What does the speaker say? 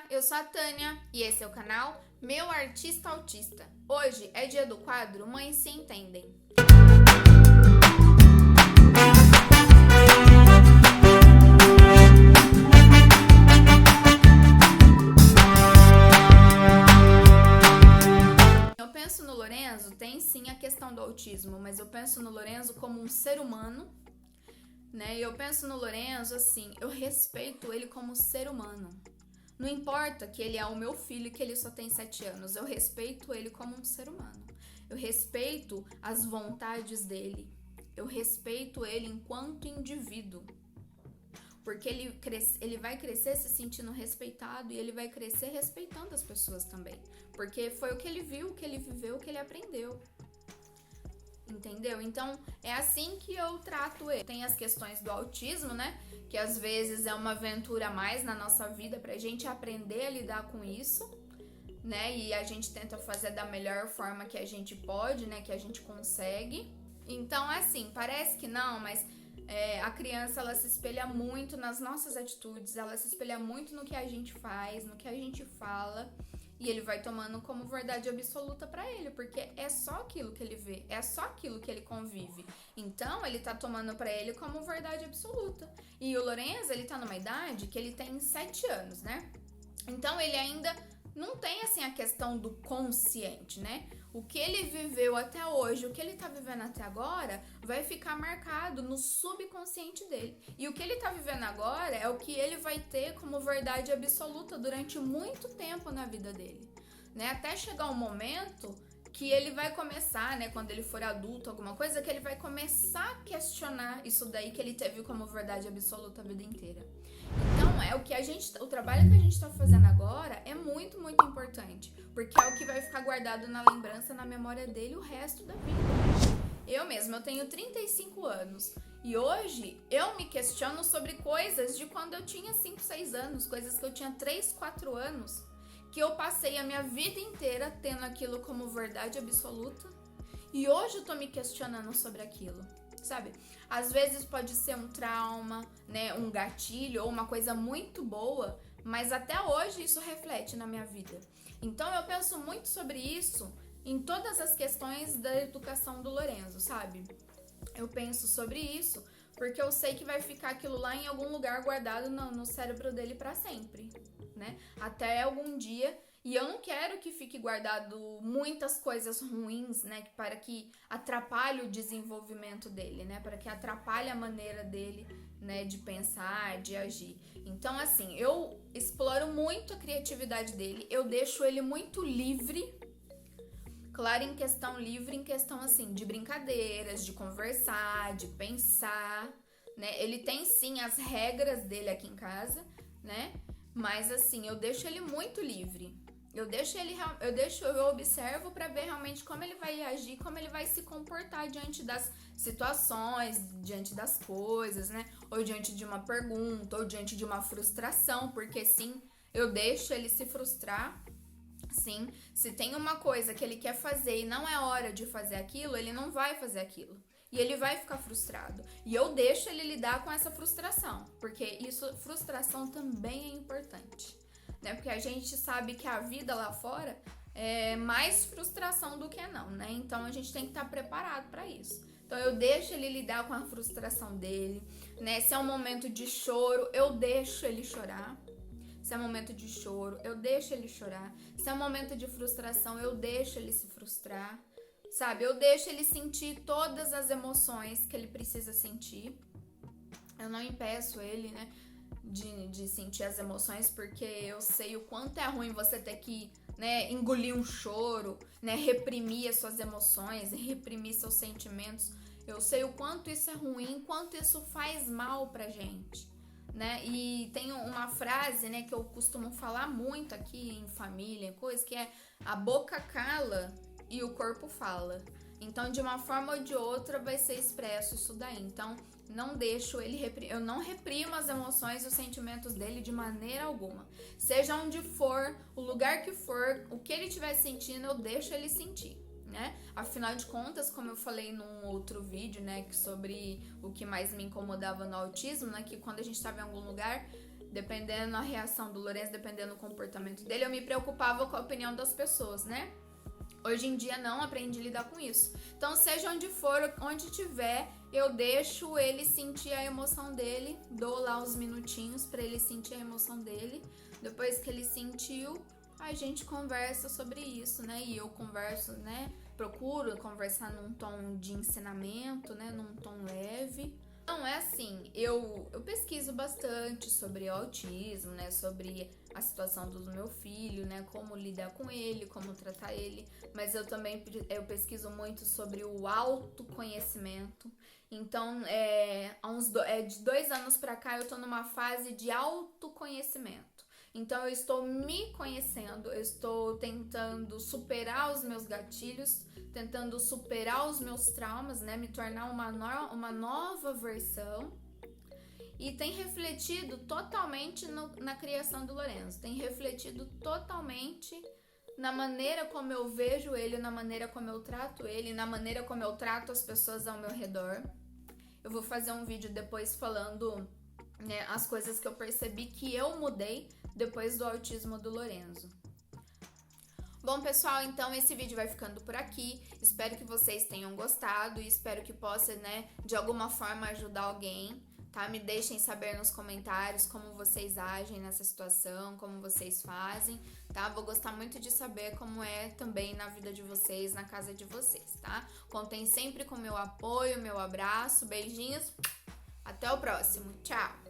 eu sou a Tânia e esse é o canal Meu Artista Autista. Hoje é dia do quadro Mães Se Entendem. Eu penso no Lorenzo, tem sim a questão do autismo, mas eu penso no Lorenzo como um ser humano, né? Eu penso no Lorenzo assim, eu respeito ele como ser humano. Não importa que ele é o meu filho e que ele só tem 7 anos, eu respeito ele como um ser humano. Eu respeito as vontades dele. Eu respeito ele enquanto indivíduo. Porque ele vai crescer se sentindo respeitado e ele vai crescer respeitando as pessoas também. Porque foi o que ele viu, o que ele viveu, o que ele aprendeu. Entendeu? Então, é assim que eu trato ele. Tem as questões do autismo, né? Que às vezes é uma aventura a mais na nossa vida pra gente aprender a lidar com isso, né? E a gente tenta fazer da melhor forma que a gente pode, né? Que a gente consegue. Então, assim, parece que não, mas a criança, ela se espelha muito nas nossas atitudes, ela se espelha muito no que a gente faz, no que a gente fala. E ele vai tomando como verdade absoluta pra ele, porque é só aquilo que ele vê, é só aquilo que ele convive. Então, ele tá tomando pra ele como verdade absoluta. E o Lorenzo, ele tá numa idade que ele tem 7 anos, né? Então, ele ainda não tem, assim, a questão do consciente, né? O que ele viveu até hoje, o que ele tá vivendo até agora, vai ficar marcado no subconsciente dele. E o que ele tá vivendo agora é o que ele vai ter como verdade absoluta durante muito tempo na vida dele, né? Até chegar um momento que ele vai começar, né, quando ele for adulto, alguma coisa, que ele vai começar a questionar isso daí que ele teve como verdade absoluta a vida inteira. Então, o trabalho que a gente tá fazendo agora é muito, muito importante, porque é o que vai ficar guardado na lembrança, na memória dele o resto da vida. Eu tenho 35 anos e hoje eu me questiono sobre coisas de quando eu tinha 5, 6 anos, coisas que eu tinha 3, 4 anos, que eu passei a minha vida inteira tendo aquilo como verdade absoluta e hoje eu tô me questionando sobre aquilo. Sabe? Às vezes pode ser um trauma, né, um gatilho ou uma coisa muito boa, mas até hoje isso reflete na minha vida. Então eu penso muito sobre isso em todas as questões da educação do Lorenzo, sabe? Eu penso sobre isso porque eu sei que vai ficar aquilo lá em algum lugar guardado no cérebro dele pra sempre, né? Até algum dia. E eu não quero que fique guardado muitas coisas ruins, né, para que atrapalhe o desenvolvimento dele, né, para que atrapalhe a maneira dele, né, de pensar, de agir. Então, assim, eu exploro muito a criatividade dele, eu deixo ele muito livre, claro, em questão, assim, de brincadeiras, de conversar, de pensar, né, ele tem, sim, as regras dele aqui em casa, né, mas, assim, eu deixo ele muito livre. Eu observo para ver realmente como ele vai agir, como ele vai se comportar diante das situações, diante das coisas, né? Ou diante de uma pergunta, ou diante de uma frustração, porque sim, eu deixo ele se frustrar. Sim, se tem uma coisa que ele quer fazer e não é hora de fazer aquilo, ele não vai fazer aquilo. E ele vai ficar frustrado. E eu deixo ele lidar com essa frustração, porque frustração também é importante. Né? Porque a gente sabe que a vida lá fora é mais frustração do que não, né? Então a gente tem que estar preparado para isso. Então eu deixo ele lidar com a frustração dele, né? Se é um momento de choro, eu deixo ele chorar. Se é um momento de choro, eu deixo ele chorar. Se é um momento de frustração, eu deixo ele se frustrar, sabe? Eu deixo ele sentir todas as emoções que ele precisa sentir. Eu não impeço ele, né? De sentir as emoções, porque eu sei o quanto é ruim você ter que, né, engolir um choro, né, reprimir as suas emoções, reprimir seus sentimentos. Eu sei o quanto isso é ruim, quanto isso faz mal pra gente, né? E tem uma frase, né, que eu costumo falar muito aqui em família, coisa que é: a boca cala e o corpo fala. Então, de uma forma ou de outra, vai ser expresso isso daí. Então, não deixo ele eu não reprimo as emoções e os sentimentos dele de maneira alguma. Seja onde for, o lugar que for, o que ele estiver sentindo, eu deixo ele sentir, né? Afinal de contas, como eu falei num outro vídeo, né, sobre o que mais me incomodava no autismo, né, que quando a gente estava em algum lugar, dependendo da reação do Lourenço, dependendo do comportamento dele, eu me preocupava com a opinião das pessoas, né? Hoje em dia não, aprendi a lidar com isso. Então, seja onde for, onde tiver, eu deixo ele sentir a emoção dele, dou lá uns minutinhos pra ele sentir a emoção dele. Depois que ele sentiu, a gente conversa sobre isso, né? E eu converso, né? Procuro conversar num tom de ensinamento, né? Num tom leve. Então, é assim, eu pesquiso bastante sobre autismo, né? Sobre a situação do meu filho, né? Como lidar com ele, como tratar ele. Mas eu também pesquiso muito sobre o autoconhecimento. Então, de 2 anos pra cá, eu tô numa fase de autoconhecimento. Então, eu estou me conhecendo, eu estou tentando superar os meus gatilhos, tentando superar os meus traumas, né? Me tornar uma nova versão. E tem refletido totalmente na criação do Lourenço. Tem refletido totalmente na maneira como eu vejo ele, na maneira como eu trato ele, na maneira como eu trato as pessoas ao meu redor. Eu vou fazer um vídeo depois falando, né, as coisas que eu percebi que eu mudei depois do autismo do Lourenço. Bom, pessoal, então esse vídeo vai ficando por aqui. Espero que vocês tenham gostado e espero que possa, né, de alguma forma ajudar alguém, tá? Me deixem saber nos comentários como vocês agem nessa situação, como vocês fazem, tá? Vou gostar muito de saber como é também na vida de vocês, na casa de vocês, tá? Contem sempre com meu apoio, meu abraço, beijinhos. Até o próximo. Tchau!